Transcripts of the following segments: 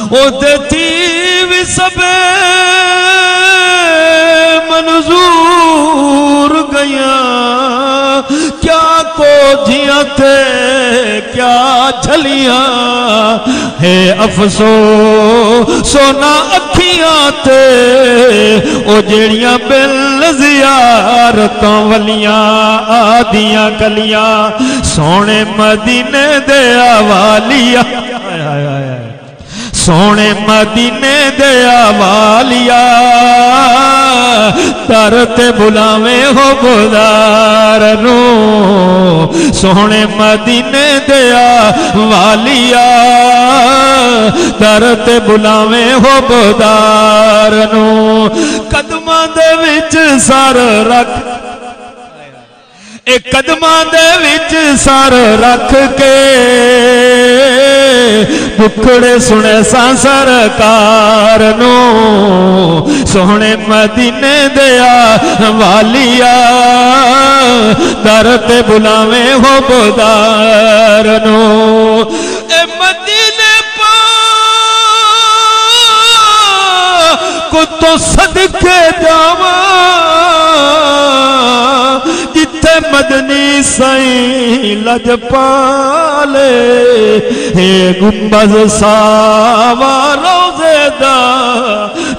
او دیتی بھی سب منظور گیا کیا کو جیاں تے کیا جھلیاں ہے افسوس سونا اکھیاں تے او جیڑیاں بل زیارتوں ولیاں آدیاں گلیاں سونے مدینے دے والیا سونے مدینے دے والیا در تے بلاویں ہو بدار نو سونے مدینے دے والیا در تے بلاویں ہو بدار نو قدماں دے وچ سر رکھ ایک قدماں دے وچ سر رکھ کے بکھڑے سنے سا سرکار نو سونے مدینے دیا والیا در تے بلاویں ہو بدار نو اے مدینے پاک کو تو صدقے جاواں جتے مدنی سائیں لج پالے ہے گنبد ساوا روزے دا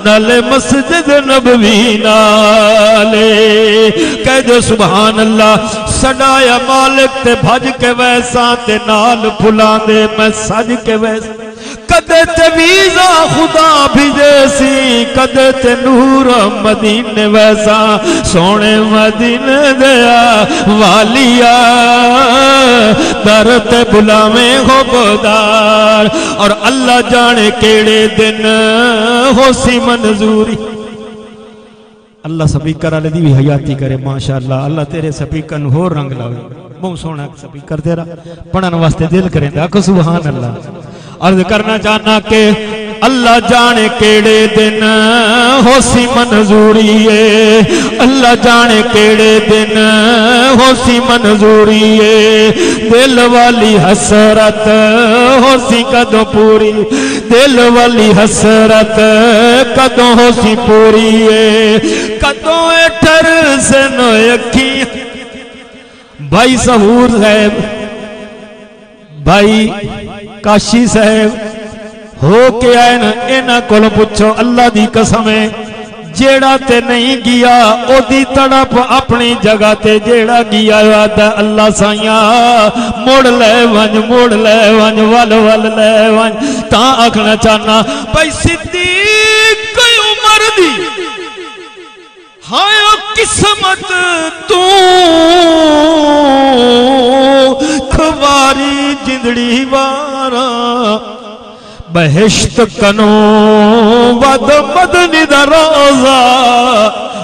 نالے مسجد نبوی نالے کہہ دو سبحان اللہ سڈایا مالک تے بھج کے ویسا تے نال پھلاں دے میں سج کے ویسا کدے تے ویزا خدا بھیجے سی کدے تے نور مدینے ویسا سونے مدینے دیا والیا در تے بلاویں ہو بدار اور اللہ جانے کیڑے دن ہو سی منظوری اللہ سپیکر والے دی بھی حیاتی کرے ماشاءاللہ اللہ تیرے سپیکر نو ہور رنگ لاوے بہت سونا سپیکر تیرا پڑھن واسطے دل کریں آکھو سبحان اللہ عرض کرنا چاہنا کہ اللہ جانے کیڑے دن ہو سی منظوری ہے اللہ جانے کیڑے دن ہو سی منظوری ہے دل والی حسرت ہو سی کدوں پوری دل والی حسرت کدوں ہو سی پوری ہے کدوں اٹھر سے نو یکی بھائی سہور صاحب بھائی کاشی صاحب ہو کے آئے نا اینا کول پوچھو اللہ دی قسم ہے جیڑا تے نہیں گیا او دی تڑپ اپنی جگہ تے جیڑا گیا دا اللہ سائیاں موڑ لے ونج ول ول لے ونج تاں آکھنا چاہنا بھائی صدیق کوئی عمر دی ہائے قسمت تو کھواری جندڑی وارا بہشت کنو ود مدنی دا روزہ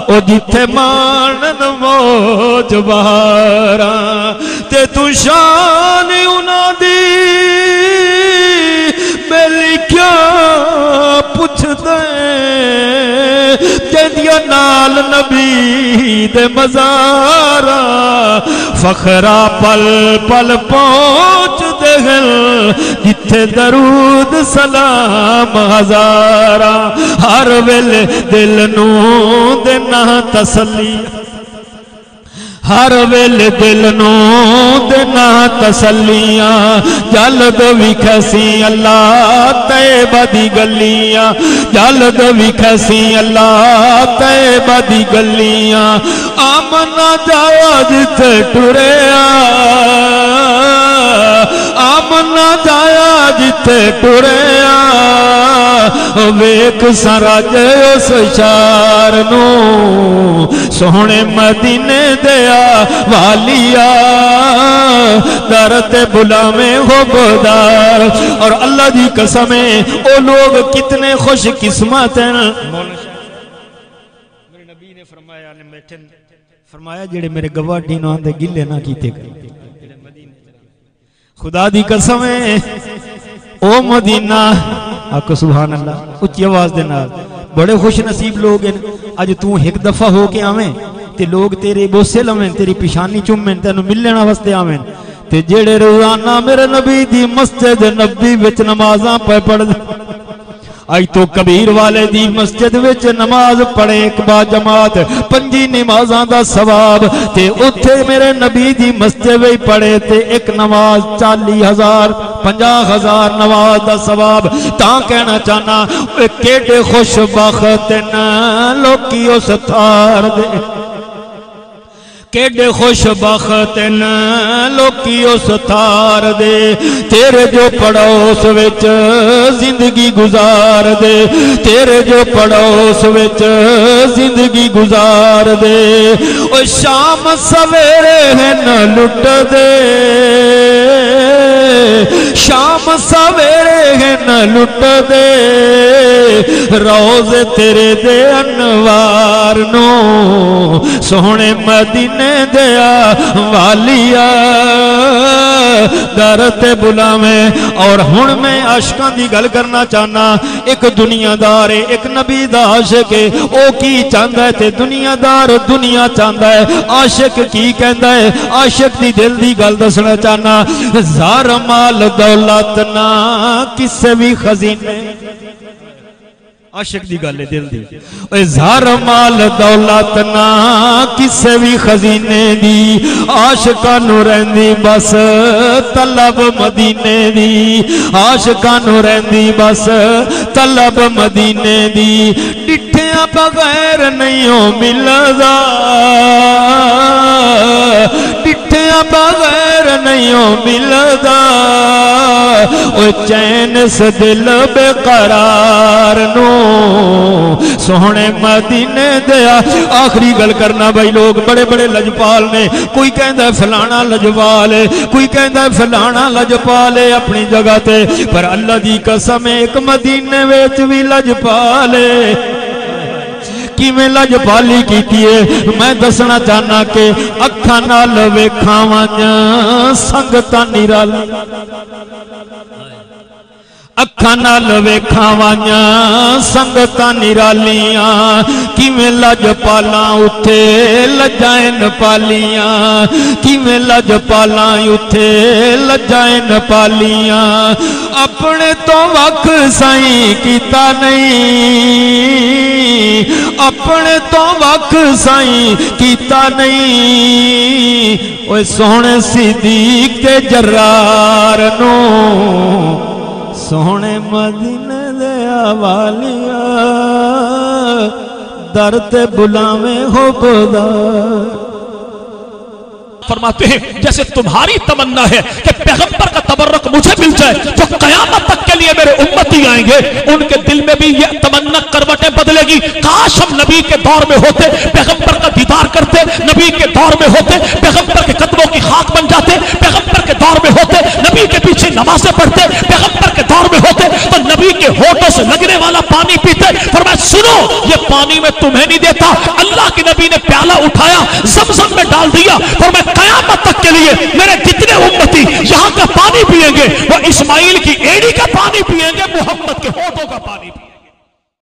او جتھے مانن موج بہارا تے تو شان انہاں دی میلی کیا پوچھ دے جدیا نال نبی دے مزارا فخرا پل پل پہنچ دے گل جتھے درود سلام ہزارا ہر ویل دل نو دینا تسلی ہر ویل دل نو دینا تسلیاں جلد وکھسی اللہ طیبہ دی گلیاں جلد وکھسی اللہ طیبہ دی گلیاں آمنا جایا جتے ٹریا آمنا جایا جتے ٹریا ویک سراج اس شار نو سونے مدینے دیا والیا درد بلاویں ہو بدار اور اللہ دی قسمیں او لوگ کتنے خوش قسمت ہیں میرے نبی نے فرمایا فرمایا جڑے میرے گواہ ڈینوں آندے گلے نہ کیتے گئے خدا دی قسمیں او مدینہ آکو سبحان اللہ اچھی آواز دینا بڑے خوش نصیب لوگ ہیں آج تو ایک دفعہ ہو کے آمیں تے لوگ تیرے بوسے لمیں تیری پیشانی چومیں تینو ملنا واسطے آمیں تے جیڑے روزانہ میرے نبی دی مسجد نبی وچ نمازاں پہ پڑھ اج تو کبیر والے دی مسجد وچ نماز پڑھے ایک با جماعت 5 نمازاں دا ثواب تے اوتھے میرے نبی دی مسجد وچ پڑھے تے ایک نماز 40,000 50,000 نماز دا ثواب تاں کہنا چاہنا کیڑے خوش بخت لوکی اس تھار دے کیڑے خوش بخت لوکی اس تھار دے تیرے جو پڑوس وچ زندگی گزار دے تیرے جو پڑوس وچ زندگی گزار دے او شام سویرے ہے نہ لٹ دے شام سویرے ہے نہ لٹ دے روز تیرے دے انوار نو سونے مدینے دیا والیا در تے بلاویں اور ہن میں عاشقاں دی گل کرنا چاہنا ایک دنیا دار ہے ایک نبی دا عاشق ہے او کی چاہندا ہے تے دنیا دار دنیا چاہندا ہے عاشق کی کہندا ہے عاشق دی دل دی گل دسنا چاہنا زار مال دولت نہ کسے بھی خزینے عاشق دی گل ہے دل دی اظہار مال دولت نہ کسے بھی خزینے دی عاشقاں نو رہندی بس طلب مدینے دی عاشقاں نو رہندی بس طلب مدینے دی ڈٹھیاں بغیر نہیں ملدا ڈٹھیاں بغیر نہیں ملدا او چین سے دل بے قرار نو سونے مدینے دیا آخری گل کرنا بھائی لوگ بڑے بڑے لجپال نے کوئی کہندا ہے فلانا لجپال ہے کوئی کہندا ہے فلانا لجپال ہے اپنی جگہ تے پر اللہ دی قسم ایک مدینے وچ وی لجپال ہے کی میں لجپالی کیتی ہے میں دسنا چاہنا کہ اکھاں نال ویکھاواں سنگتاں نرالی اکھاں نال ویکھاواں سنگتاں نرالیاں کیویں لجپالاں اوتھے لجائن پالیاں کیویں لجپالاں اوتھے لجائن پالیاں اپنے تو وقت سائیں کیتا نہیں اپنے تو وقت سائیں کیتا نہیں اوے سونے صدیق تے جرار نو سونے مدینے دیا والیا در تے بلاویں ہو بدار فرماتے ہیں جیسے تمہاری تمنا ہے کہ پیغمبر کا تبرک مجھے مل جائے جو قیامت تک کے لیے میرے امتی آئیں گے ان کے دل میں بھی یہ تمنا کروٹیں بدلے گی کاش ہم نبی کے دور میں ہوتے پیغمبر کا دیدار کرتے نبی کے دور میں ہوتے پیغمبر کے قدموں کی خاک بن جاتے پیغمبر کے دور میں ہوتے نبی کے پیچھے نمازیں پڑھتے پیغمبر کے دور میں ہوتے تو نبی کے ہونٹوں سے لگنے والا پانی پیتے فرمایا سنو یہ پانی میں تمہیں نہیں دیتا اللہ کے نبی نے پیالہ اٹھایا زمزم میں ڈال دیا فرمایا قیامت تک کے لیے میرے جتنے امتی یہاں کا پانی پیئیں گے وہ اسماعیل کی ایڑی کا پانی پیئیں گے محمد کے ہونٹوں کا پانی پیئیں گے